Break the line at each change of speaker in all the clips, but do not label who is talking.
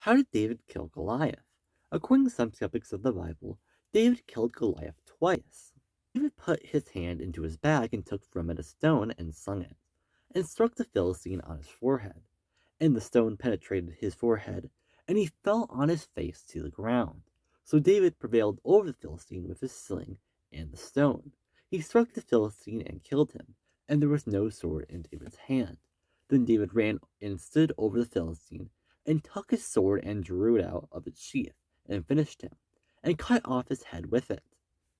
How did David kill Goliath? According to some skeptics of the Bible, David killed Goliath twice. David put his hand into his bag and took from it a stone and slung it, and struck the Philistine on his forehead. And the stone penetrated his forehead, and he fell on his face to the ground. So David prevailed over the Philistine with his sling and the stone. He struck the Philistine and killed him, and there was no sword in David's hand. Then David ran and stood over the Philistine, and took his sword and drew it out of its sheath, and finished him, and cut off his head with it.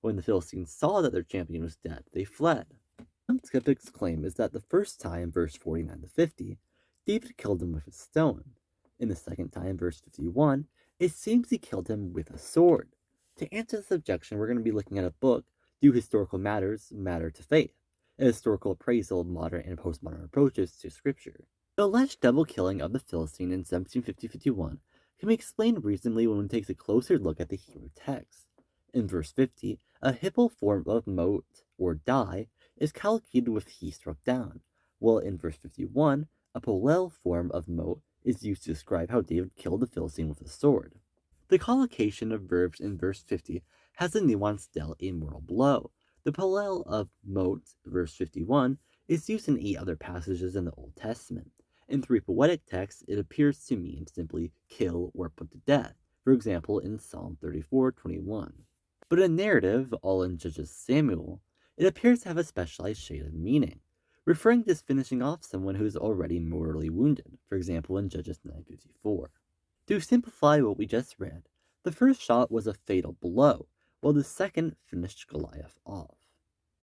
When the Philistines saw that their champion was dead, they fled. Some skeptics' claim is that the first time, verse 49 to 50, David killed him with a stone. In the second time, verse 51, it seems he killed him with a sword. To answer this objection, we're going to be looking at a book, Do Historical Matters Matter to Faith? A historical appraisal of modern and postmodern approaches to Scripture. The alleged double killing of the Philistine in 1750-51 can be explained reasonably when one takes a closer look at the Hebrew text. In verse 50, a hippo form of mote, or die, is collocated with he struck down, while in verse 51, a polel form of mote is used to describe how David killed the Philistine with a sword. The collocation of verbs in verse 50 has the nuance dealt a mortal blow. The polel of mote, verse 51, is used in 8 other passages in the Old Testament. In 3 poetic texts, it appears to mean simply kill or put to death, for example in Psalm 34:21. But in narrative, all in Judges Samuel, it appears to have a specialized shade of meaning, referring to finishing off someone who is already mortally wounded, for example in Judges 9:54. To simplify what we just read, the first shot was a fatal blow, while the second finished Goliath off.